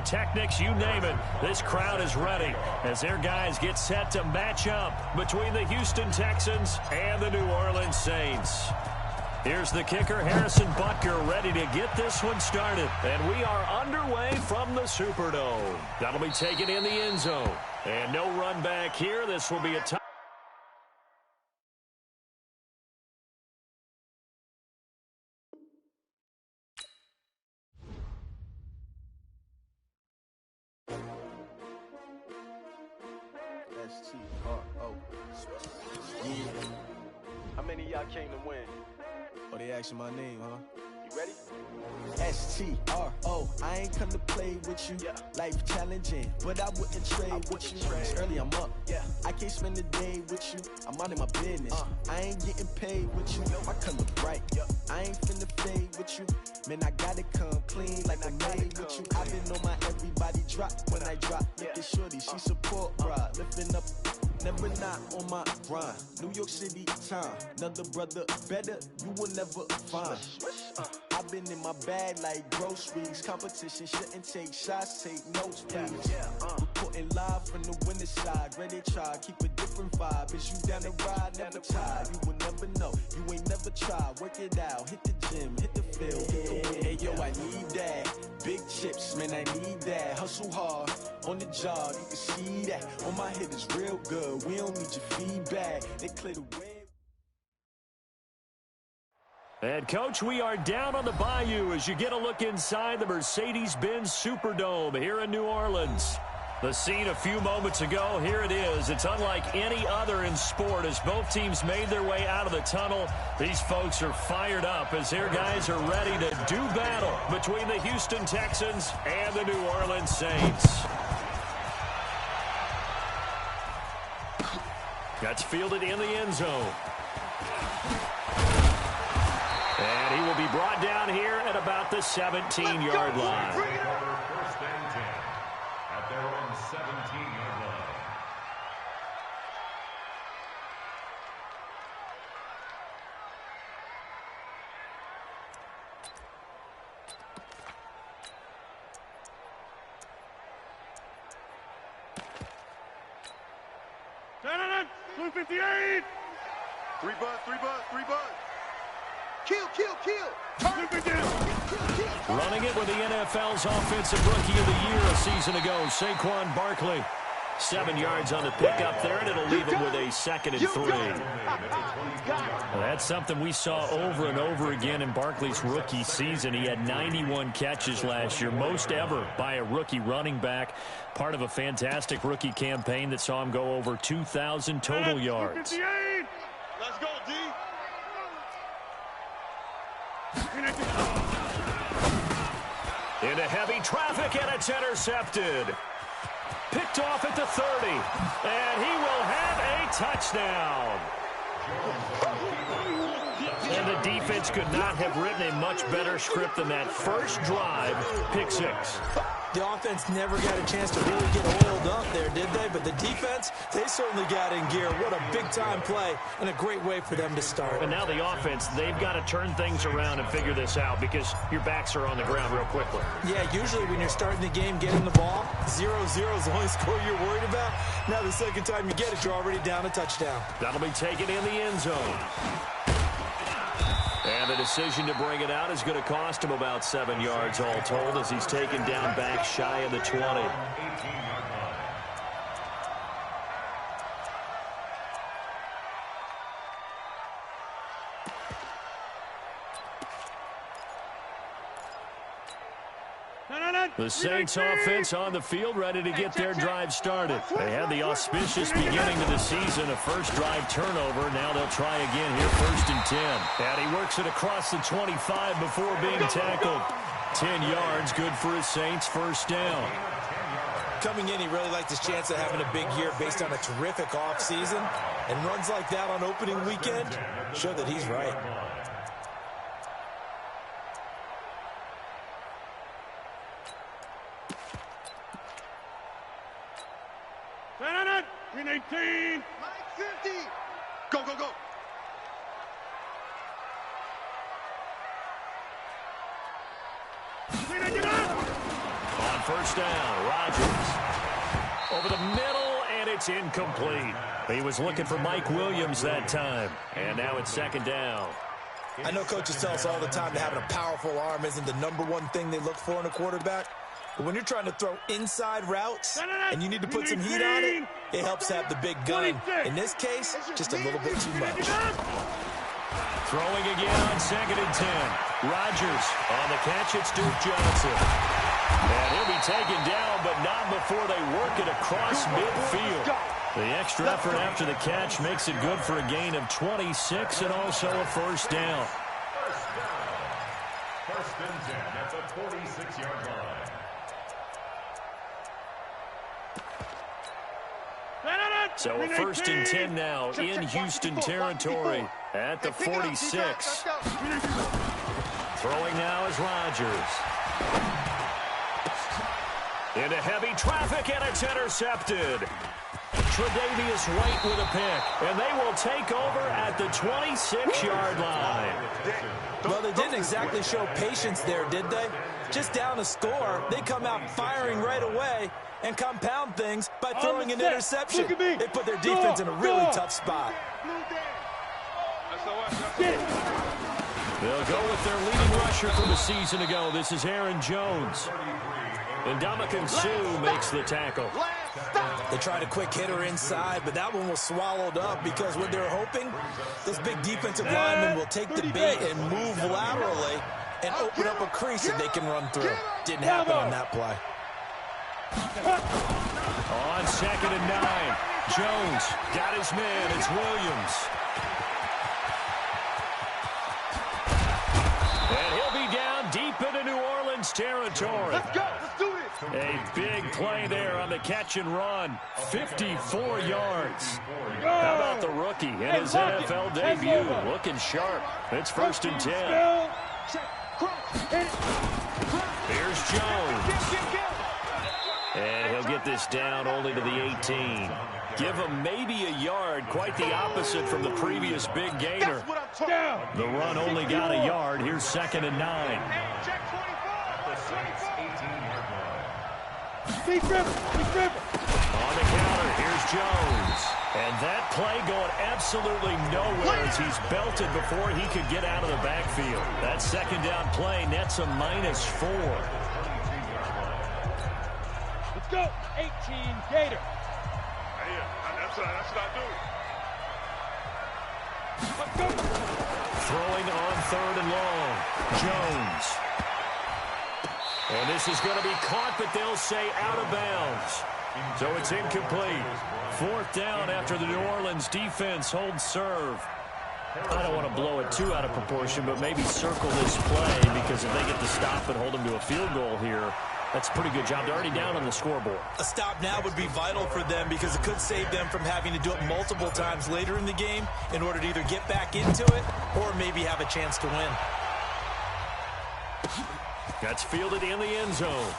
pyrotechnics, you name it. This crowd is ready as their guys get set to match up between the Houston Texans and the New Orleans Saints. Here's the kicker, Harrison Butker, ready to get this one started. And we are underway from the Superdome. That'll be taken in the end zone. And no run back here. This will be a touchdown. S-T-R-O. Yeah. How many of y'all came to win? Oh, they asking my name, huh? You ready? S-T-R-O. I ain't come to play with you. Yeah. Life challenging, but I wouldn't trade with you. It's early, I'm up. Yeah. I can't spend the day with you. I'm minding my business. I ain't getting paid with you. My color bright. I ain't finna fade with you. Man, I gotta come clean like I made with you. I've been on my everybody drop when I drop. Look at shorty, she support, bruh. Lifting up. Never not on my grind. New York City time. Another brother better, you will never find. I've been in my bag like groceries. Competition shouldn't take shots, take notes, please. Reporting live from the winning side. Ready to try, keep a different vibe. Is you down the ride, never tired. You will never know, you ain't never tried. Work it out, hit the gym, hit the field, hit the win. Hey yo, I need that. Big chips, man, I need that. Hustle hard, on the job, you can see that. On my head is real good, we don't need your feedback. They clear the way. And, Coach, we are down on the bayou as you get a look inside the Mercedes-Benz Superdome here in New Orleans. The scene a few moments ago, here it is. It's unlike any other in sport as both teams made their way out of the tunnel. These folks are fired up as their guys are ready to do battle between the Houston Texans and the New Orleans Saints. That's fielded in the end zone. And he will be brought down here at about the 17-yard line. First and 10 at their own 17-yard line. Blue 58. Three bud. Kill. Running it with the NFL's Offensive Rookie of the Year a season ago, Saquon Barkley. 7 yards on the pickup there, and it'll leave him with a 2nd and 3. Well, that's something we saw over and over again in Barkley's rookie season. He had 91 catches last year, most ever by a rookie running back. Part of a fantastic rookie campaign that saw him go over 2,000 total yards. Let's go, D. Into heavy traffic, and it's intercepted. Picked off at the 30, and he will have a touchdown. And the defense could not have written a much better script than that first drive, pick 6. The offense never got a chance to really get oiled up there, did they? But the defense, they certainly got in gear. What a big-time play and a great way for them to start. And now the offense, they've got to turn things around and figure this out because your backs are on the ground real quickly. Yeah, usually when you're starting the game, getting the ball, 0-0 is the only score you're worried about. Now the second time you get it, you're already down a touchdown. That'll be taken in the end zone. And the decision to bring it out is going to cost him about 7 yards all told as he's taken down back shy of the 20. The Saints offense on the field ready to get their drive started. They had the auspicious beginning to the season, a first drive turnover. Now they'll try again here, 1st and 10. And he works it across the 25 before being tackled. 10 yards, good for his Saints, first down. Coming in, he really liked his chance of having a big year based on a terrific offseason. And runs like that on opening weekend show that he's right. In 18. 50. Go. On first down. Rodgers over the middle, and it's incomplete. He was looking for Mike Williams that time. And now it's second down. I know coaches tell us all the time that having a powerful arm isn't the #1 thing they look for in a quarterback. But when you're trying to throw inside routes and you need to put some heat on it, it helps to have the big gun. In this case, just a little bit too much. Throwing again on 2nd and 10. Rodgers on the catch. It's Duke Johnson. And he'll be taken down, but not before they work it across midfield. The extra effort after the catch makes it good for a gain of 26 and also a first down. First and 10 at the 46-yard line. So a 1st and 10 now in Houston territory at the 46. Throwing now is Rodgers. Into heavy traffic, and it's intercepted. Tre'Davious White with a pick, and they will take over at the 26-yard line. Well, they didn't exactly show patience there, did they? Just down a score, they come out firing right away and compound things by throwing an interception. They put their defense in a really tough spot. They'll go with their leading rusher from a season ago. This is Aaron Jones. And Ndamukong Suh makes the tackle. They tried a quick hitter inside, but that one was swallowed up because what they're hoping, this big defensive lineman will take the bait and move laterally and open up a crease that they can run through. Didn't happen on that play. On 2nd and 9, Jones got his man. It's Williams. And he'll be down deep into New Orleans territory. Let's go. Let's do this. A big play there on the catch and run. 54 yards. How about the rookie in his NFL debut? Looking sharp. It's 1st and 10. Here's Jones. And he'll get this down only to the 18. Give him maybe a yard, quite the opposite from the previous big gainer. The run only got a yard. Here's 2nd and 9. On the counter, here's Jones. And that play going absolutely nowhere as he's belted before he could get out of the backfield. That 2nd down play nets a -4. Let's go. 18 Gator. That's what I do. Let's go. Throwing on 3rd and long. Jones. And this is going to be caught, but they'll say out of bounds. So it's incomplete. 4th down after the New Orleans defense holds serve. I don't want to blow it too out of proportion, but maybe circle this play because if they get to stop and hold them to a field goal here, that's a pretty good job. They're already down on the scoreboard. A stop now would be vital for them because it could save them from having to do it multiple times later in the game in order to either get back into it or maybe have a chance to win. That's fielded in the end zone.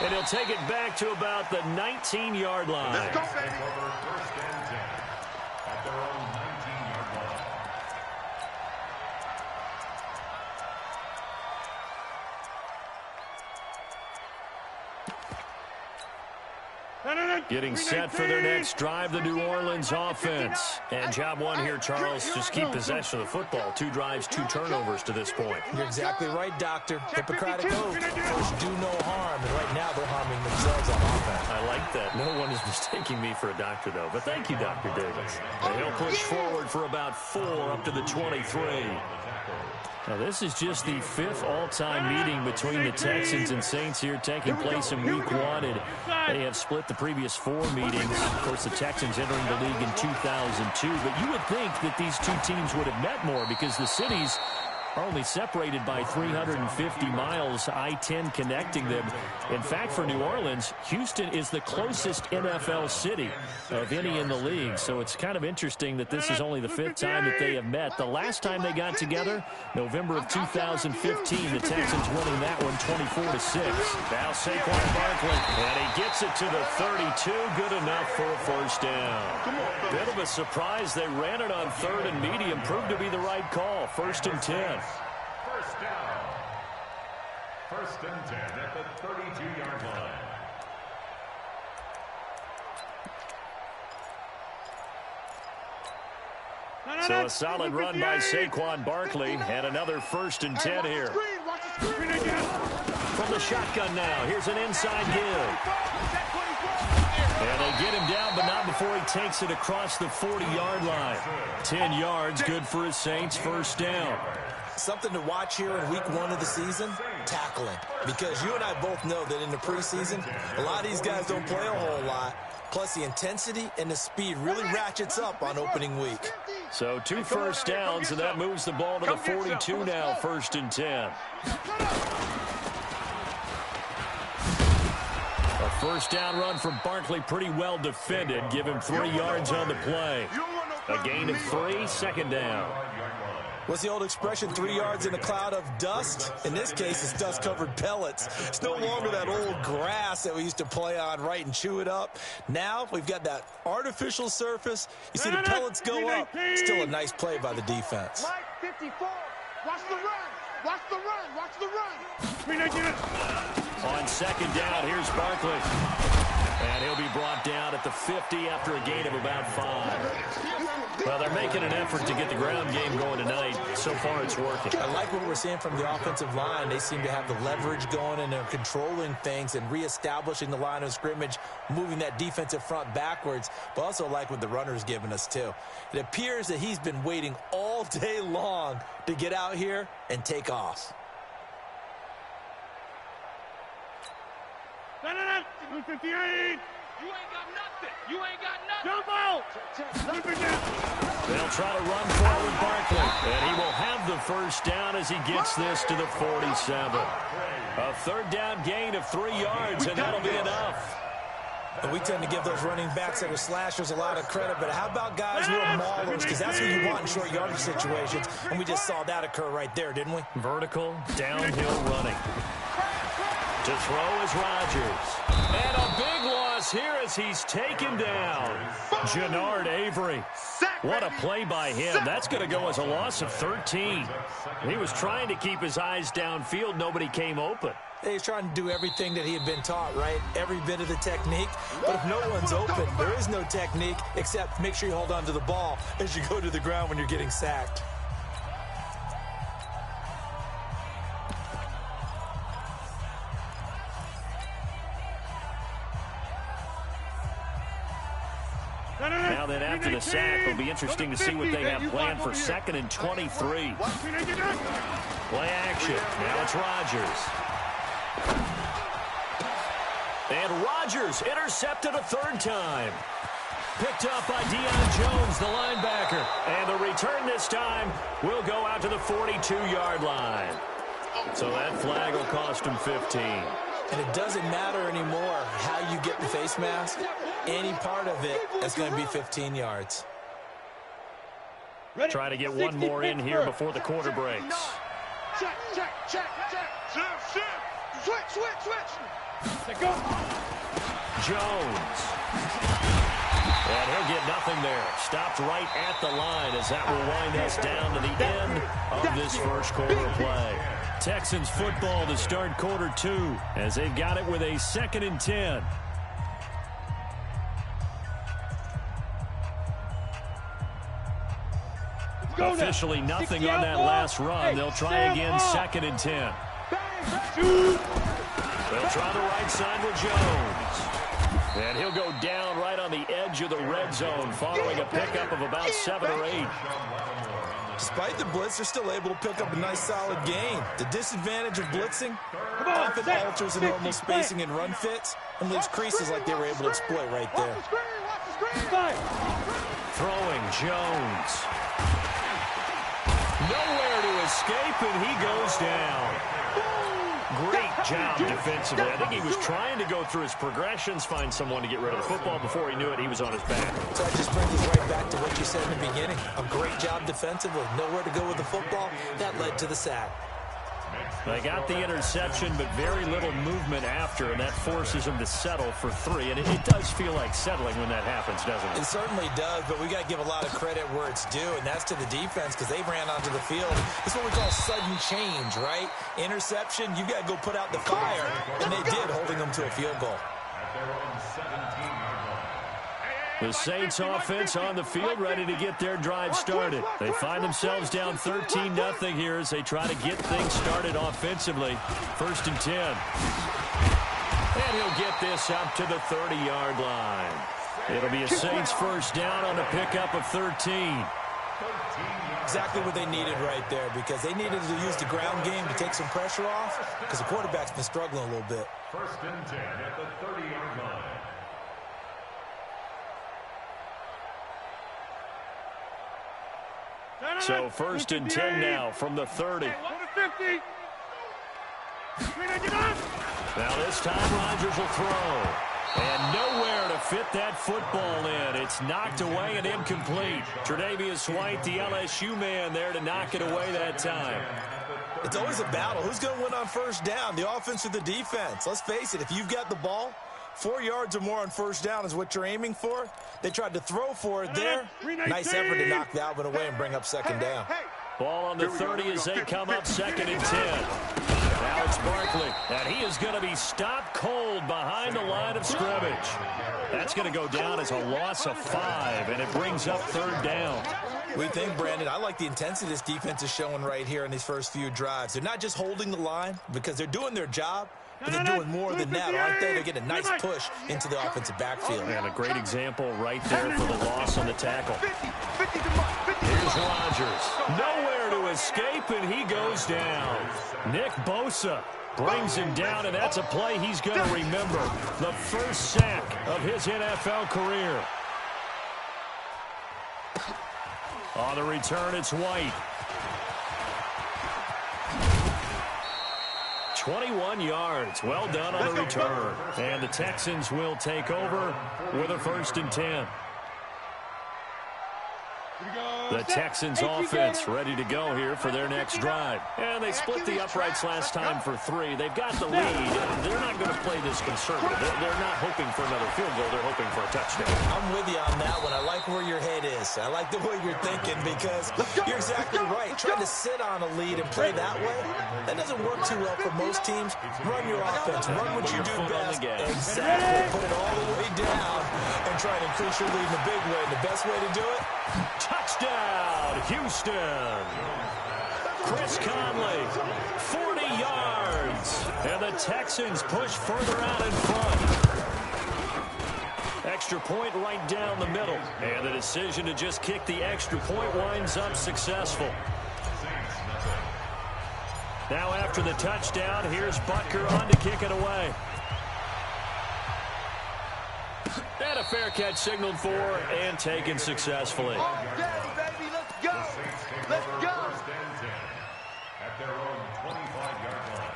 And he'll take it back to about the 19-yard line. Let's go, baby. First and 10 at their own 19-yard line. Getting set for their next drive, the New Orleans offense. And job one here, Charles, just keep possession of the football. 2 drives, 2 turnovers to this point. You're exactly right, Doctor. Hippocratic oath. First, do no harm. And right now, they're harming themselves on offense. I like that. No one is mistaking me for a doctor, though. But thank you, Dr. Davis. And he'll push forward for about 4 up to the 23. Now, this is just the 5th all-time meeting between the Texans and Saints here, taking place in Week 1. And they have split the previous 4 meetings. Of course, the Texans entering the league in 2002. But you would think that these two teams would have met more because the cities are only separated by 350 miles, I-10 connecting them. In fact, for New Orleans, Houston is the closest NFL city of any in the league. So it's kind of interesting that this is only the 5th time that they have met. The last time they got together, November of 2015, the Texans winning that one 24-6. Now Saquon Barkley, and he gets it to the 32. Good enough for a first down. Bit of a surprise. They ran it on 3rd and medium. Proved to be the right call. 1st and 10. First down. First and 10 at the 32-yard line. So a solid run by Saquon Barkley, and another first and 10 here. From the shotgun now, here's an inside give. And they get him down, but not before he takes it across the 40-yard line. 10 yards, good for his Saints, first down. Something to watch here in week 1 of the season, tackling. Because you and I both know that in the preseason, a lot of these guys don't play a whole lot. Plus, the intensity and the speed really ratchets up on opening week. So 2 first downs, and that moves the ball to the 42 now, first and 10. A first down run from Barkley, pretty well defended. Give him 3 yards on the play. A gain of 3, second down. What's the old expression, 3 yards in a cloud of dust? In this case, it's dust-covered pellets. It's no longer that old grass that we used to play on, right, and chew it up. Now we've got that artificial surface. You see the pellets go up. Still a nice play by the defense. Mike 54. Watch the run. Watch the run. Watch the run. On second down, here's Barkley. And he'll be brought down at the 50 after a gain of about 5. Well, they're making an effort to get the ground game going tonight. So far, it's working. I like what we're seeing from the offensive line. They seem to have the leverage going, and they're controlling things and reestablishing the line of scrimmage, moving that defensive front backwards. But also like what the runner's giving us, too. It appears that he's been waiting all day long to get out here and take off. 58. You ain't got nothing. You ain't got nothing. Jump out. They'll try to run forward Barkley, and he will have the first down as he gets this to the 47. A third down gain of 3 yards, and that'll be enough. And we tend to give those running backs that are slashers a lot of credit, but how about guys who are maulers? Because that's what you want in short yardage situations, and we just saw that occur right there, didn't we? Vertical, downhill running. To throw is Rodgers. And a big loss here as he's taken down. Jannard Avery. What a play by him. That's going to go as a loss of 13. He was trying to keep his eyes downfield. Nobody came open. He's trying to do everything that he had been taught, right? Every bit of the technique. But if no one's open, there is no technique except make sure you hold on to the ball as you go to the ground when you're getting sacked. Now then, after the sack, it'll be interesting to see what they have planned for 2nd and 23. Play action. Now it's Rodgers. And Rodgers intercepted a 3rd time. Picked up by Deion Jones, the linebacker. And the return this time will go out to the 42-yard line. So that flag will cost him 15. And it doesn't matter anymore how you get the face mask. Any part of it is going to be 15 yards. Try to get one more in here before the quarter breaks. Check, check, check, check. Shift, shift. Switch, switch, switch. Let go. Jones. And he'll get nothing there. Stopped right at the line as that will wind us down to the end of this first quarter play. Texans football to start quarter 2 as they've got it with a 2nd and 10. Officially nothing on that last run. They'll try again, 2nd and 10. They'll try the right side with Jones. And he'll go down right on the edge of the red zone following a pickup of about 7 or 8. Despite the blitz, they're still able to pick up a nice solid gain. The disadvantage of blitzing often alters the normal spacing and run fits and leaves creases like they were able to exploit right there. Throwing Jones. Nowhere to escape, and he goes down. Great job defensively. I think he was trying to go through his progressions, find someone to get rid of the football. Before he knew it, he was on his back. So that just brings us right back to what you said in the beginning. A great job defensively. Nowhere to go with the football. That led to the sack. They got the interception, but very little movement after, and that forces them to settle for 3. And it does feel like settling when that happens, doesn't it? It certainly does, but we got to give a lot of credit where it's due, and that's to the defense because they ran onto the field. It's what we call sudden change, right? Interception, you got to go put out the fire, and they did, holding them to a field goal. The Saints offense on the field, ready to get their drive started. They find themselves down 13-0 here as they try to get things started offensively. 1st and 10. And he'll get this up to the 30-yard line. It'll be a Saints first down on a pickup of 13. Exactly what they needed right there because they needed to use the ground game to take some pressure off because the quarterback's been struggling a little bit. 1st and 10 at the 30-yard line. So 1st and 10 now from the 30. Now this time Rodgers will throw. And nowhere to fit that football in. It's knocked away and incomplete. Tre'Davious White, the LSU man, there to knock it away that time. It's always a battle. Who's going to win on 1st down, the offense or the defense? Let's face it, if you've got the ball, 4 yards or more on 1st down is what you're aiming for. They tried to throw for it there. Nice effort to knock Alvin away and bring up 2nd down. Ball on the 30 as they come up 2nd and 10. Now it's Barkley, and he is going to be stopped cold behind the line of scrimmage. That's going to go down as a loss of 5, and it brings up 3rd down. We think, Brandon, I like the intensity this defense is showing right here in these first few drives. They're not just holding the line because they're doing their job, but they're doing more than that, aren't they? They're getting a nice push into the offensive backfield. And a great example right there for the loss on the tackle. Here's Rodgers. Nowhere to escape, and he goes down. Nick Bosa brings him down, and that's a play he's going to remember. The first sack of his NFL career. On the return, it's White. 21 yards. Well done on the return. And the Texans will take over with a 1st and 10. The Texans offense ready to go here for their next drive. And they split the uprights last time for 3. They've got the lead. They're not going to play this conservative. They're not hoping for another field goal. They're hoping for a touchdown. I'm with you on that one. I like where your head is. I like the way you're thinking because you're exactly right. Trying to sit on a lead and play that way, that doesn't work too well for most teams. Run your offense. Run what you do best. Exactly. Put it all the way down and try to increase your lead in a big way. The best way to do it? Touchdown, Houston. Chris Conley, 40 yards. And the Texans push further out in front. Extra point right down the middle. And the decision to just kick the extra point winds up successful. Now after the touchdown, here's Butker on to kick it away. And a fair catch signaled for and taken successfully. Okay, baby, let's go. Let's go. At their own 25-yard line.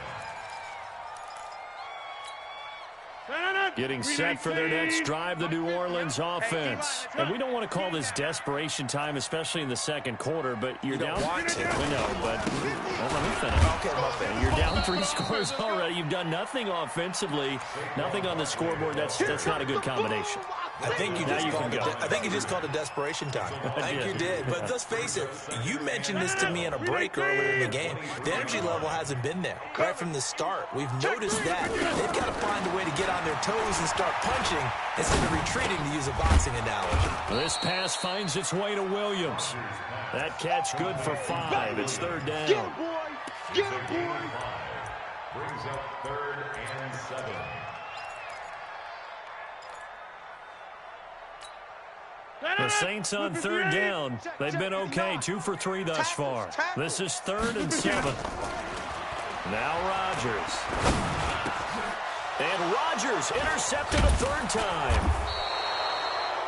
Getting set for their next drive, the New Orleans offense. And we don't want to call this desperation time, especially in the 2nd quarter, but you're down. Want to. We know, but let me finish. Okay, my bad. You're down 3 scores already. You've done nothing offensively, nothing on the scoreboard. That's not a good combination. I think you just called it desperation time. I think you did. But let's face it, you mentioned this to me in a break earlier in the game. The energy level hasn't been there right from the start. We've noticed that. They've got to find a way to get on their toes and start punching instead of retreating, to use a boxing analogy. This pass finds its way to Williams. That catch good for 5. It's 3rd down. Get him, boy. Get him, boy. Brings up 3rd and 7. The Saints on 3rd down. They've been okay, 2 for 3 thus far. This is 3rd and 7. Now Rodgers. And Rodgers intercepted a 3rd time.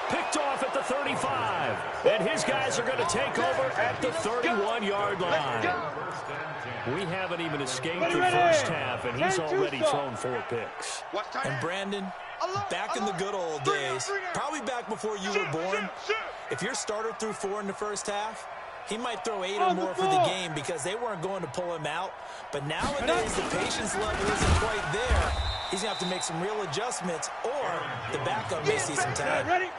Picked off at the 35. And his guys are going to take over at the 31-yard line. We haven't even escaped the first half, and he's already thrown 4 picks. And Brandon, back in the good old days, probably back before you were born, if your starter threw 4 in the first half, He might throw 8 or more for the game because they weren't going to pull him out. But nowadays, the patience level isn't quite there. He's going to have to make some real adjustments, or the backup may see some time.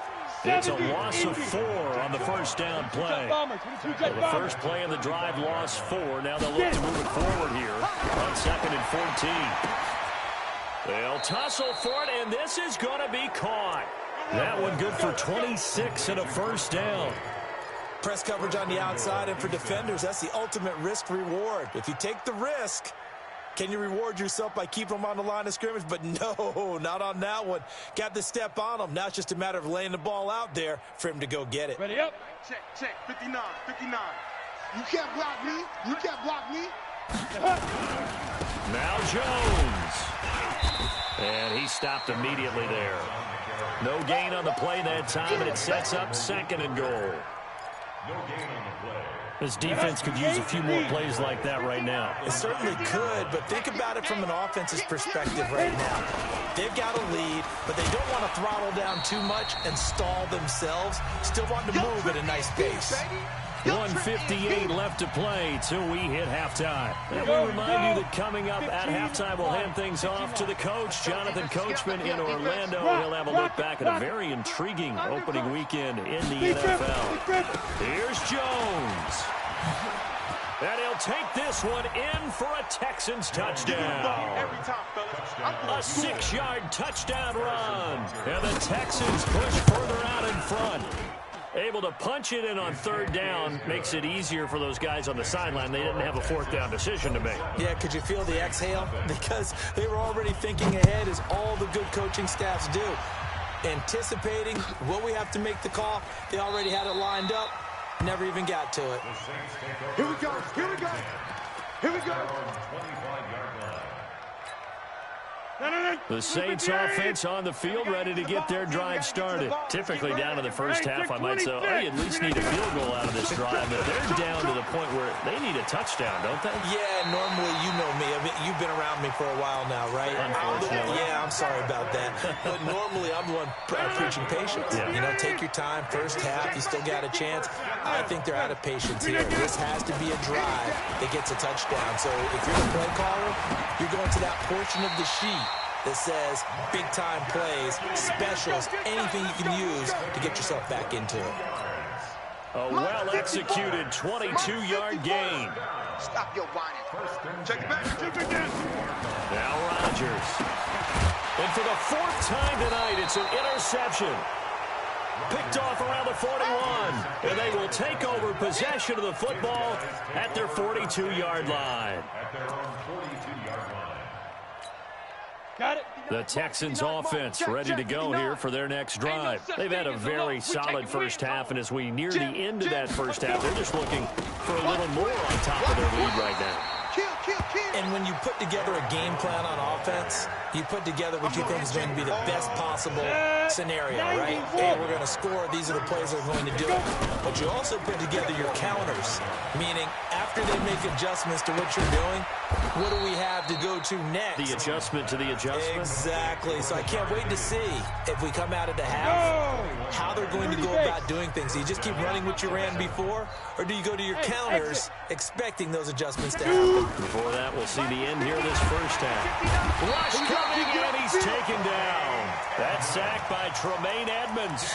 It's a loss of 4 on the first down play. Well, the first play of the drive lost 4. Now they'll look to move it forward here on 2nd and 14. They'll tussle for it, and this is going to be caught. That one good for 26 and a first down. Press coverage on the outside, and for defenders, that's the ultimate risk-reward. If you take the risk, can you reward yourself by keeping them on the line of scrimmage? But no, not on that one. Got the step on him. Now it's just a matter of laying the ball out there for him to go get it. Ready up. Check. 59. You can't block me. Now Jones. And he stopped immediately there. No gain on the play that time, and it sets up 2nd and goal. No gain on the play. This defense could use a few more plays like that right now. It certainly could, but think about it from an offense's perspective right now. They've got a lead, but they don't want to throttle down too much and stall themselves. Still want to move at a nice pace. 1:58 left to play till we hit halftime. And we remind you that coming up at halftime, we'll hand things off to the coach, Jonathan Coachman in Orlando. He'll have a look back at a very intriguing opening weekend in the NFL. Here's Jones. And he'll take this one in for a Texans touchdown. A 6-yard touchdown run. And the Texans push further out in front. Able to punch it in on 3rd down makes it easier for those guys on the sideline. They didn't have a 4th down decision to make. Yeah, could you feel the exhale? Because they were already thinking ahead, as all the good coaching staffs do. Anticipating, will we have to make the call? They already had it lined up. Never even got to it. Here we go. The Saints offense on the field, ready to get their drive started. Typically down to the first half, I might say, they at least need a field goal out of this drive, but they're down to the point where they need a touchdown, don't they? Yeah, normally, you know me. I mean, you've been around me for a while now, right? Unfortunately. Yeah, I'm sorry about that. But normally, I'm the one preaching patience. Yeah. You know, take your time. First half, you still got a chance. I think they're out of patience here. This has to be a drive that gets a touchdown. So if you're the play caller, you're going to that portion of the sheet that says big-time plays, specials, anything you can use to get yourself back into it. A well-executed 22-yard gain. Stop your whining. Check it back. Now Rodgers. And for the 4th time tonight, it's an interception. Picked off around the 41. And they will take over possession of the football at their 42-yard line. At their own 42-yard line. Got it. The Texans offense ready to go here for their next drive. They've had a very solid first half, and as we near the end of that first half, they're just looking for a little more on top of their lead right now. And when you put together a game plan on offense, you put together what you think is going to be the best possible scenario, right? Hey, we're going to score. These are the plays that are going to do it. But you also put together your counters, meaning after they make adjustments to what you're doing, what do we have to go to next? The adjustment to the adjustment. Exactly. So I can't wait to see if we come out of the half, how they're going to go about doing things. Do you just keep running what you ran before, or do you go to your counters expecting those adjustments to happen? Before that, we'll see the end here of this first half. Rush coming, and he's taken down. That sack by Tremaine Edmonds.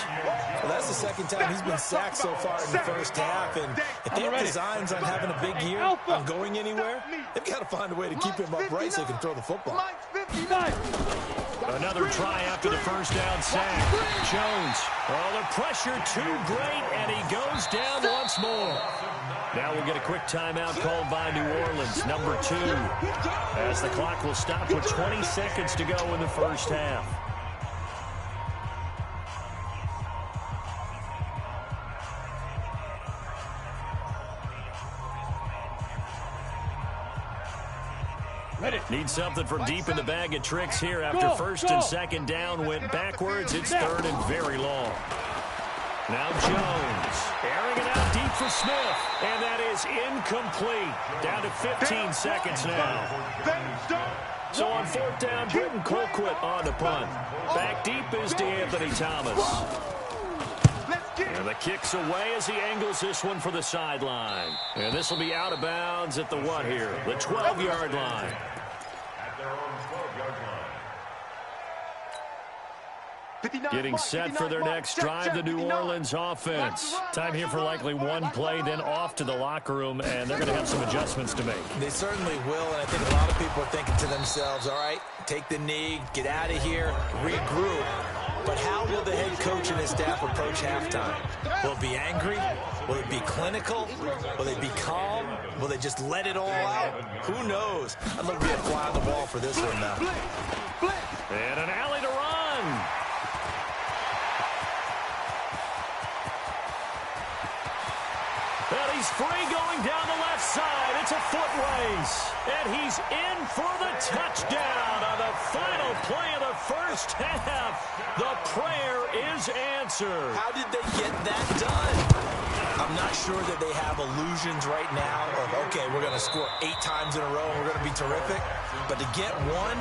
Well, that's the 2nd time he's been sacked so far in the first half, and if they have designs on having a big year, on going anywhere, they've got to find a way to keep him upright so he can throw the football. Another try after the first down sack. Jones. Oh, the pressure too great, and he goes down once more. Now we'll get a quick timeout called by New Orleans, number 2, as the clock will stop with 20 seconds to go in the first half. Need something from deep in the bag of tricks here after first and second down went backwards. It's 3rd and very long. Now Jones, airing it out deep for Smith, and that is incomplete. Down to 15 seconds now. So on 4th down, Britton Colquitt on the punt. Back deep is DeAnthony Thomas. And the kick's away as he angles this one for the sideline. And this will be out of bounds at the what here? The 12-yard line. At their own 12-yard line. Getting set for their next drive, the New Orleans offense. Time here for likely one play, then off to the locker room, and they're going to have some adjustments to make. They certainly will, and I think a lot of people are thinking to themselves, all right, take the knee, get out of here, regroup. But how will the head coach and his staff approach halftime? Will it be angry? Will it be clinical? Will they be calm? Will they just let it all out? Who knows? I'd love to be a fly on the wall for this one now. And an alley to run. And he's free going down the left side. It's a foot race. And he's in for the touchdown on the final play of the first half. The prayer is answered. How did they get that done? I'm not sure that they have illusions right now of, okay, we're going to score 8 times in a row and we're going to be terrific. But to get one,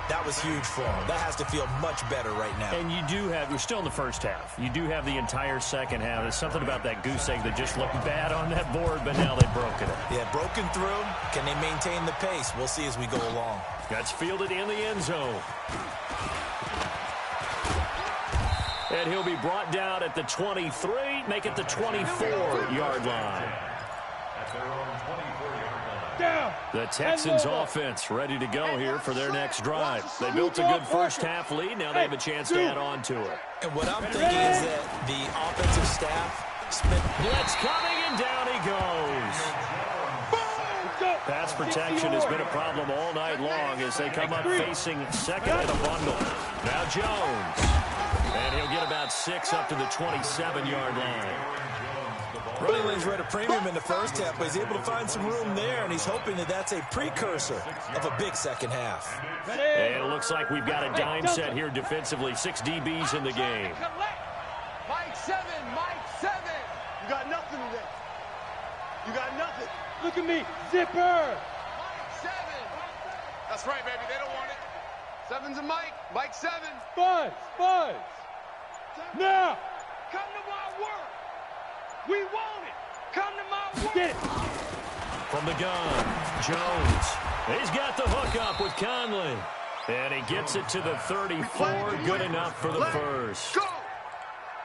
that was huge for them. That has to feel much better right now. And you do have, we're still in the first half. You do have the entire second half. There's something about that goose egg that just looked bad on that board, but now they've broken it. Yeah, broken through. Can they maintain the pace? We'll see as we go along. That's fielded in the end zone. And he'll be brought down at the 23, make it the 24-yard line. At their own 24-yard line. Down. The Texans offense ready to go here for their next drive. They built a good first half lead. Now they have a chance to add on to it. And what I'm thinking is that the offensive staff spent... Blitz coming, and down he goes. Pass protection has been a problem all night long as they come up facing second in a bundle. Now Jones. And he'll get about 6 up to the 27-yard line. Running lanes were at a premium in the first half, but he's able to find some room there, and he's hoping that that's a precursor of a big second half. And it looks like we've got a dime set here defensively. 6 DBs in the game. Mike 7, Mike 7. You got nothing today. You got nothing. Look at me, zipper. Mike 7. That's right, baby. They don't want it. 7's a Mike. Mike 7. Buzz. Now. Come to my work. We want it. Come to my work. Get it. From the gun, Jones. He's got the hook up with Conley. And he gets it to the 34. Good enough for the first. Go.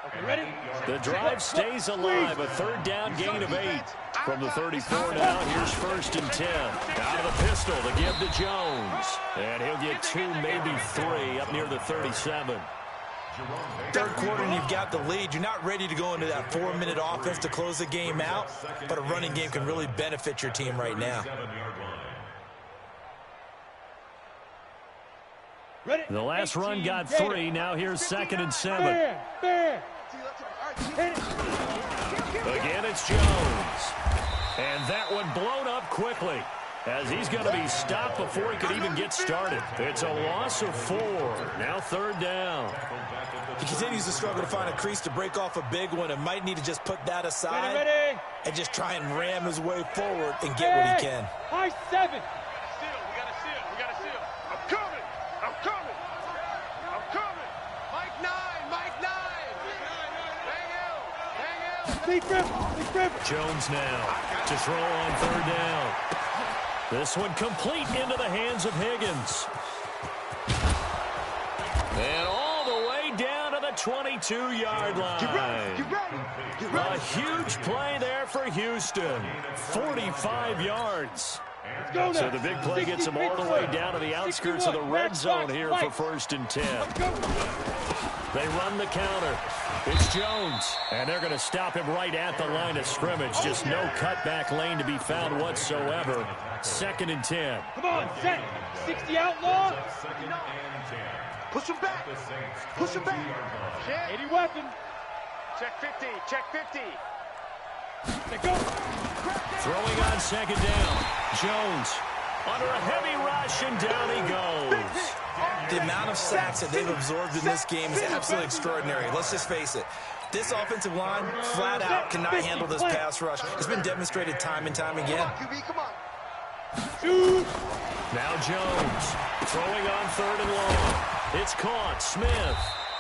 Okay, ready? The drive stays alive. A third down gain of 8. From the 34 now, here's 1st and 10. Out of the pistol, the give to Jones. And he'll get 2, maybe 3, up near the 37. Third quarter and you've got the lead. You're not ready to go into that 4-minute offense to close the game out, but a running game can really benefit your team right now. The last run got 3. Now here's 2nd and 7. Again, it's Jones. And that one blown up quickly as he's going to be stopped before he could even get started. It's a loss of 4. Now 3rd down. He continues to struggle to find a crease to break off a big one and might need to just put that aside and just try and ram his way forward and get what he can. High 7. We gotta steal. I'm coming. Mike 9. Hang out. Jones now to throw on 3rd down. This one complete into the hands of Higgins. And all the way down to the 22-yard line. Get ready. A huge play there for Houston. 45 yards. So the big play gets them all the way down to the outskirts of the red zone here for 1st and 10. They run the counter. It's Jones, and they're going to stop him right at the line of scrimmage. Just no cutback lane to be found whatsoever. 2nd and 10. Come on, set. 60 outlaw. Push him back. 80 weapon. Check 50. They go. Throwing on 2nd down. Jones under a heavy rush, and down he goes. The amount of sacks that they've absorbed in this game is absolutely extraordinary. Let's just face it. This offensive line, flat out, cannot handle this pass rush. It's been demonstrated time and time again. Come on. Now Jones throwing on 3rd and long. It's caught. Smith.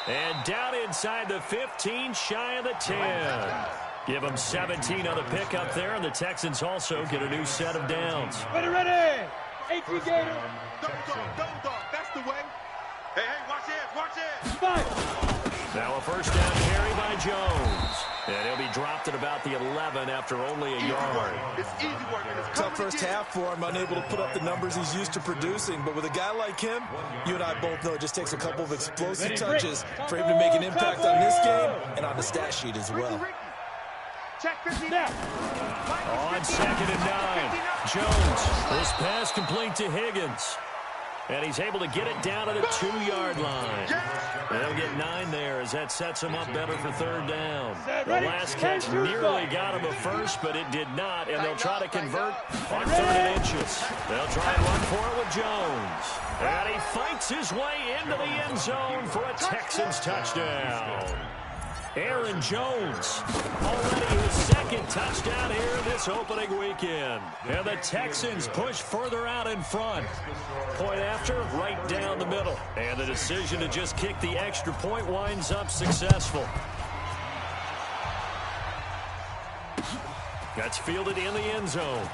And down inside the 15, shy of the 10. Give them 17 on the pickup there, and the Texans also get a new set of downs. Ready! 18 Gator. Double dog, that's the way. Hey, watch this. Now a first down carry by Jones. And he'll be dropped at about the 11 after only a yard. It's easy work. Tough first half for him, unable to put up the numbers he's used to producing. But with a guy like him, you and I both know it just takes a couple of explosive touches for him to make an impact on this game and on the stat sheet as well. Check 50 now. On 2nd and 9, Jones. This pass complete to Higgins. And he's able to get it down to the 2-yard line. They'll get 9 there as that sets him up better for 3rd down. The last catch nearly got him a first, but it did not, and they'll try to convert on 3rd and inches. They'll try and run for it with Jones. And he fights his way into the end zone for a Texans touchdown. Aaron Jones, already his 2nd touchdown here this opening weekend. And the Texans push further out in front. Point after, right down the middle. And the decision to just kick the extra point winds up successful. That's fielded in the end zone.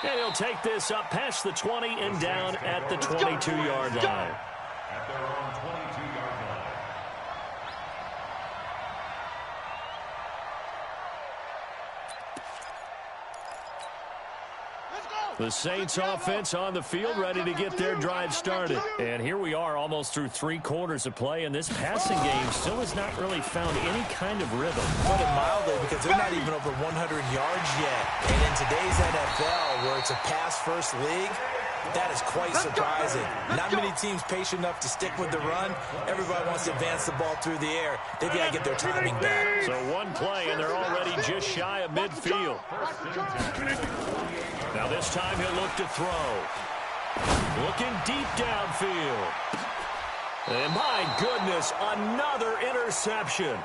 And he'll take this up past the 20 and down at the 22-yard line. At their own 22-yard line. The Saints offense on the field, ready to get their drive started. And here we are almost through 3 quarters of play, and this passing game still has not really found any kind of rhythm. Put it mildly, because they're not even over 100 yards yet. And in today's NFL, where it's a pass-first league, that is quite surprising. Not many teams patient enough to stick with the run. Everybody wants to advance the ball through the air. They've got to get their timing back. So one play, and they're already just shy of midfield. Now this time he'll look to throw. Looking deep downfield. And my goodness, another interception.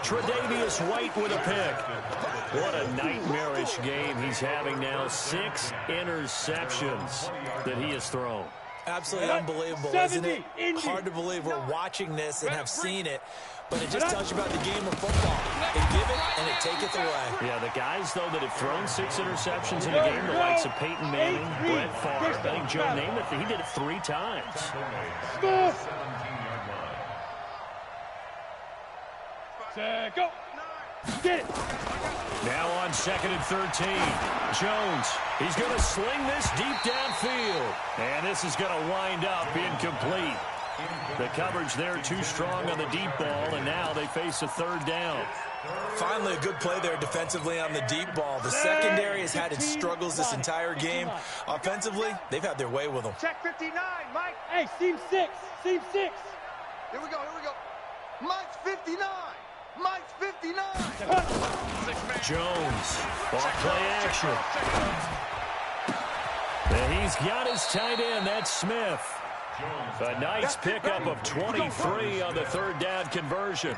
Tre'Davious White with a pick. What a nightmarish game he's having now. 6 interceptions that he has thrown. Absolutely unbelievable, isn't it? Hard to believe we're watching this and have seen it, but it just tells you about the game of football. They give it, and it taketh away. Yeah, the guys, though, that have thrown 6 interceptions in a game, the likes of Peyton Manning, Brett Favre, I think Joe named it, he did it 3 times. Go. Get it. Now on 2nd and 13, Jones, he's going to sling this deep downfield. And this is going to wind up incomplete. The coverage there too strong on the deep ball, and now they face a 3rd down. Finally, a good play there defensively on the deep ball. The secondary has had its struggles this entire game. Offensively, they've had their way with them. Check 59, Mike. Hey, seam 6. Seam 6. Here we go. Mike's 59. Mike's 59. Jones, off play action. And he's got his tight end, that's Smith. A nice pickup of 23 on the 3rd down conversion.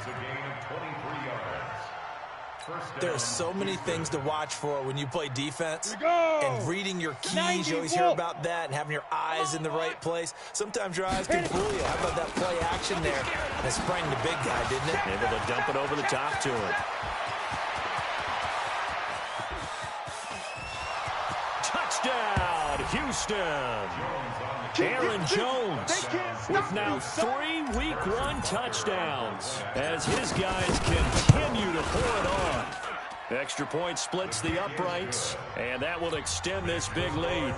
There are so many things to watch for when you play defense. And reading your keys, you always hear about that, and having your eyes in the right place. Sometimes your eyes can fool you. How about that play action there? And it sprang the big guy, didn't it? Able to dump it over the top to him. Touchdown, Houston. Aaron Jones with now 3 Week 1 touchdowns as his guys continue to pour it on. Extra point splits the uprights, and that will extend this big lead.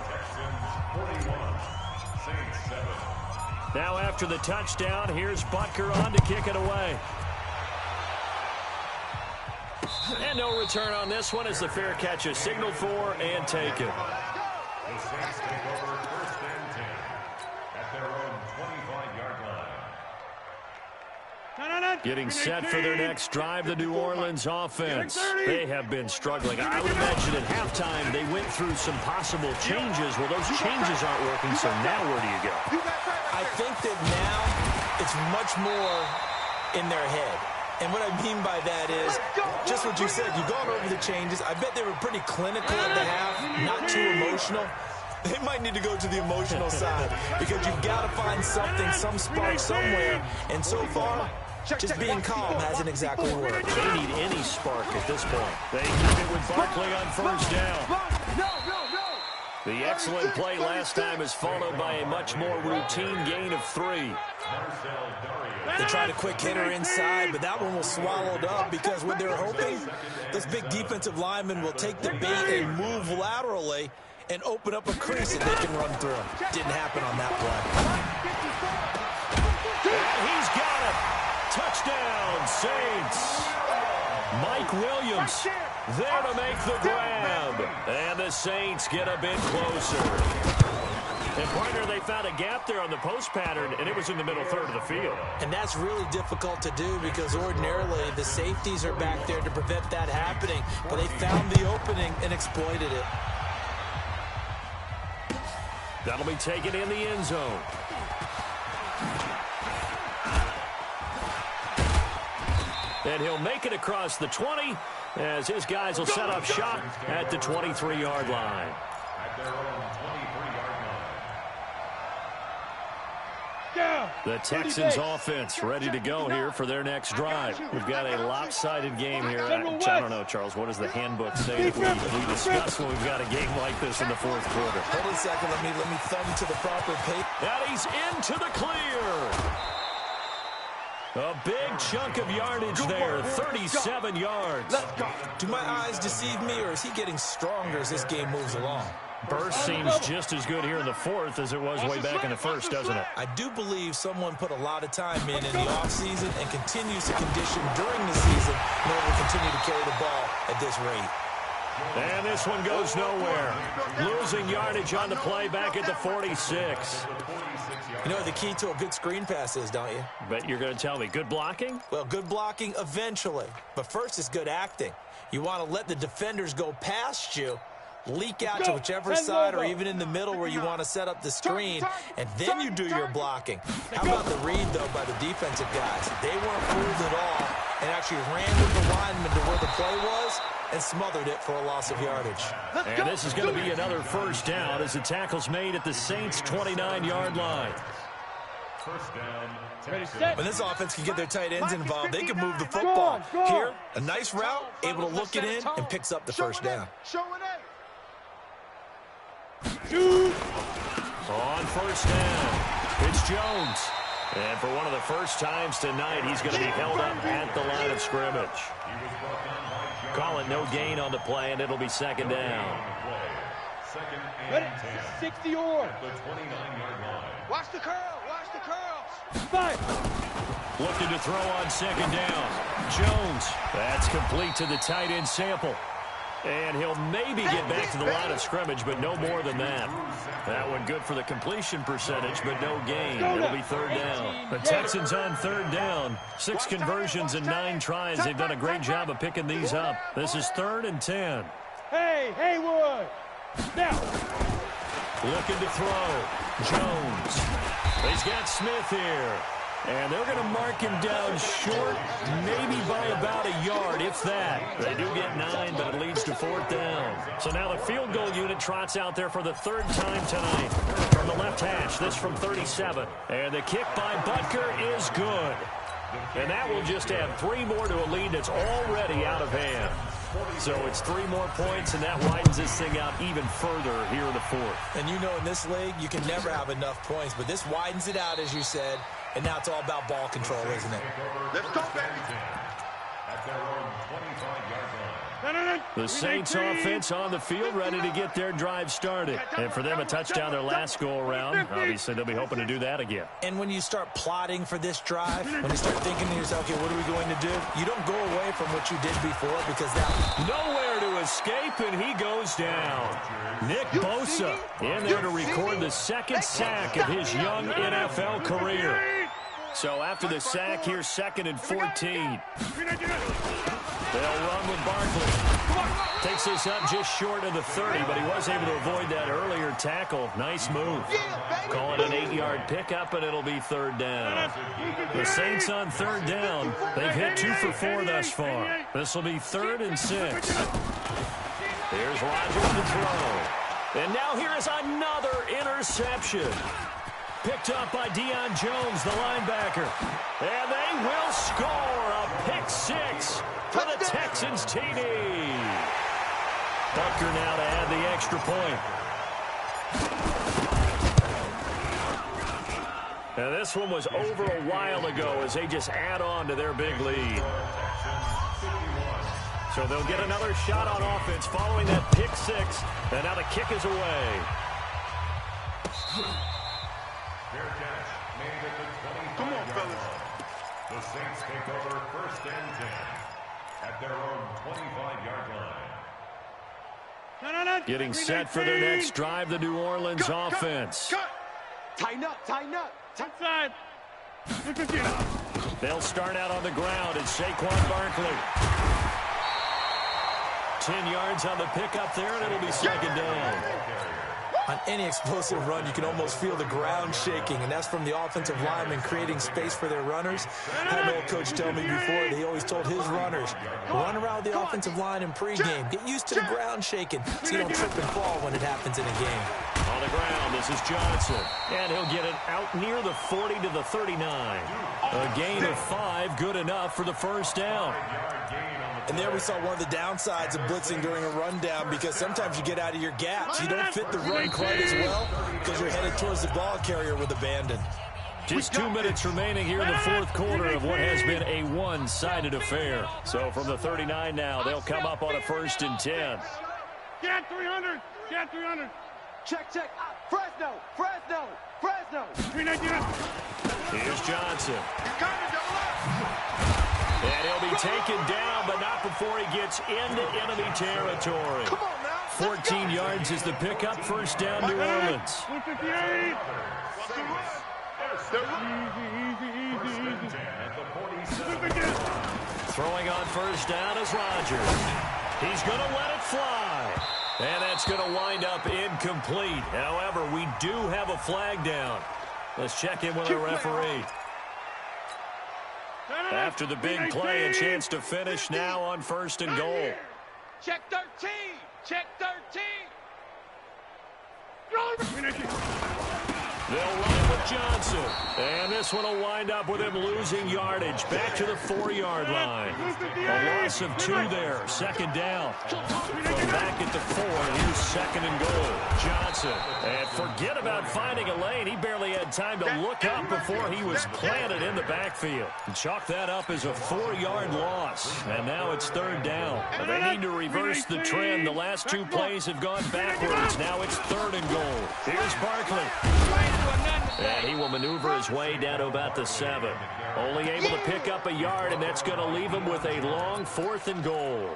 Now after the touchdown, here's Butker on to kick it away. And no return on this one as the fair catch is signaled for and taken. The Saints take over 1st and 10 at their own 25-yard line. Getting set for their next drive, the New Orleans offense. They have been struggling. I would imagine at halftime they went through some possible changes. Well, those changes aren't working, so now where do you go? I think that now it's much more in their head. And what I mean by that is, just what you said, you've gone over the changes. I bet they were pretty clinical at the half, not too emotional. They might need to go to the emotional side because you've got to find something, some spark somewhere. And so far, just being calm hasn't exactly worked. They need any spark at this point. They keep it with Barkley on first down. The excellent play last time is followed by a much more routine gain of 3. They tried a quick hitter inside, but that one was swallowed up because what they're hoping, this big defensive lineman will take the bait and move laterally and open up a crease that they can run through. Didn't happen on that play. And he's got it. Touchdown, Saints. Mike Williams there to make the grab. And the Saints get a bit closer. And, partner, they found a gap there on the post pattern, and it was in the middle third of the field. And that's really difficult to do because ordinarily the safeties are back there to prevent that happening. But they found the opening and exploited it. That'll be taken in the end zone. And he'll make it across the 20 as his guys will set up shop at the 23-yard line. At their own 23-yard line. The Texans offense ready to go here for their next drive. We've got a lopsided game here. I don't know, Charles, what does the handbook say that we discuss when we've got a game like this in the fourth quarter? Hold on a second. Let me thumb to the proper page. And he's into the clear. A big chunk of yardage there, 37 yards. Do my eyes deceive me, or is he getting stronger as this game moves along? Burst seems just as good here in the fourth as it was way back in the first, doesn't it? I do believe someone put a lot of time in the offseason and continues to condition during the season in order to continue to carry the ball at this rate. And this one goes nowhere. Losing yardage on the play back at the 46. You know what the key to a good screen pass is, don't you? But you're going to tell me, good blocking? Well, good blocking eventually. But first is good acting. You want to let the defenders go past you, leak out to whichever side or even in the middle where you want to set up the screen, and then you do your blocking. How about the read, though, by the defensive guys? They weren't fooled at all and actually ran with the lineman to where the play was and smothered it for a loss of yardage. And this is going to be another first down as the tackle's made at the Saints' 29-yard line. First down. When this offense can get their tight ends involved, they can move the football. Here, a nice route, able to look it in, and picks up the first down. On first down, it's Jones. And for one of the first times tonight, he's going to be held up at the line of scrimmage. Call it no gain on the play, and it'll be second down. Second and 10. 60 or. The 29-yard line. Watch the curl. Watch the curls. Looking to throw on second down. Jones. That's complete to the tight end Sample. And he'll maybe get back to the line of scrimmage, but no more than that. That one good for the completion percentage, but no gain. It'll be third down. The Texans on third down. 6 conversions and 9 tries. They've done a great job of picking these up. This is 3rd and 10. Hey, Haywood. Now. Looking to throw. Jones. He's got Smith here. And they're going to mark him down short, maybe by about a yard, if that. They do get 9, but it leads to 4th down. So now the field goal unit trots out there for the 3rd time tonight. From the left hash, this from 37. And the kick by Butker is good. And that will just add 3 more to a lead that's already out of hand. So it's 3 more points, and that widens this thing out even further here in the 4th. And you know in this league, you can never have enough points, but this widens it out, as you said, and now it's all about ball control, isn't it? Let's go, baby. At their own 25-yard line. The Saints offense on the field ready to get their drive started. And for them, a touchdown their last go-around. Obviously, they'll be hoping to do that again. And when you start plotting for this drive, when you start thinking to yourself, okay, what are we going to do? You don't go away from what you did before because that... Nowhere to escape, and he goes down. Nick Bosa in there to record the 2nd sack of his young NFL career. So after the sack, here's 2nd and 14. They'll run with Barkley. Takes this up just short of the 30, but he was able to avoid that earlier tackle. Nice move. Call it an 8-yard pickup, and it'll be 3rd down. The Saints on 3rd down. They've hit 2 for 4 thus far. This will be 3rd and 6. Here's Rodgers to throw. And now here is another interception. Picked up by Deion Jones, the linebacker. And they will score a pick six for the Texans TD. Bucker now to add the extra point. Now this one was over a while ago as they just add on to their big lead. So they'll get another shot on offense following that pick six. And now the kick is away. Fair catch made at the 25. Come on, fellas. The Saints take over 1st and 10 at their own 25-yard line. Getting set for their next drive, the New Orleans offense. Tighten up, tighten up. Outside. Look again. They'll start out on the ground. It's Saquon Barkley. 10 yards on the pickup there, and it'll be second down. On any explosive run, you can almost feel the ground shaking, and that's from the offensive linemen creating space for their runners. I had an old coach tell me before that he always told his runners, run around the offensive line in pregame. Get used to the ground shaking so you don't trip and fall when it happens in a game. On the ground, this is Johnson. And he'll get it out near the 40 to the 39. A gain of 5, good enough for the first down. And there we saw one of the downsides of blitzing during a rundown, because sometimes you get out of your gaps. You don't fit the run quite as well because you're headed towards the ball carrier with abandon. Just 2 minutes remaining here in the fourth quarter of what has been a one-sided affair. So from the 39 now, they'll come up on a 1st and 10. Get 300. Get 300. Check, check. Fresno, Fresno, Fresno. 399. Here's Johnson. And he'll be taken down, but not before he gets into enemy territory. 14 yards is the pickup. First down, New Orleans. 158. Throwing on first down is Rodgers. He's going to let it fly. And that's going to wind up incomplete. However, we do have a flag down. Let's check in with our referee. After the big play, a chance to finish now on 1st and goal. Check 13. Check 13. They'll run it with Johnson. And this one will wind up with him losing yardage. Back to the 4-yard line. A loss of 2 there. Second down. From back at the 4. Here's 2nd and goal. Johnson. And forget about finding a lane. He barely had time to look up before he was planted in the backfield. And chalk that up as a 4-yard loss. And now it's 3rd down. They need to reverse the trend. The last 2 plays have gone backwards. Now it's 3rd and goal. Here's Barkley. And he will maneuver his way down to about the 7. Only able to pick up a yard, and that's going to leave him with a long 4th and goal.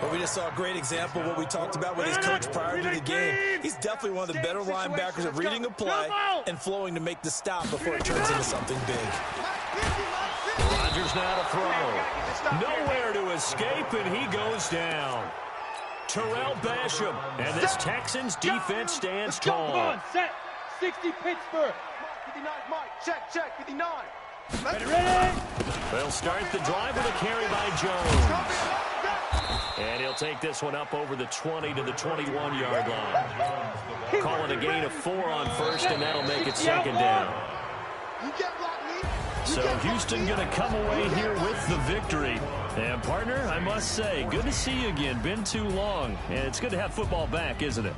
Well, we just saw a great example of what we talked about with his coach prior to the game. He's definitely one of the better linebackers at reading a play and flowing to make the stop before it turns into something big. Rodgers now to throw. Nowhere to escape, and he goes down. Terrell Basham, and this Texans defense stands tall. Come on, set. 60 Pittsburgh. 59, Mike. Check, check. 59. Ready? They'll start the drive with a carry by Jones. And he'll take this one up over the 20 to the 21-yard line. Call it a gain of 4 on 1st, and that'll make it 2nd down. So Houston going to come away here with the victory. And, partner, I must say, good to see you again. Been too long. And it's good to have football back, isn't it?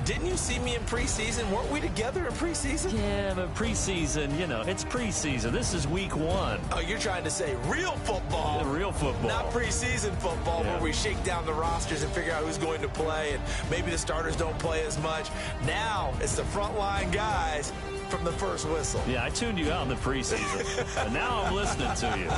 Didn't you see me in preseason? Weren't we together in preseason? Yeah, but preseason, you know, it's preseason. This is week 1. Oh, you're trying to say real football. Real football. Not preseason football, yeah, where we shake down the rosters and figure out who's going to play, and maybe the starters don't play as much. Now it's the frontline guys from the first whistle. Yeah, I tuned you out in the preseason. And now I'm listening to you.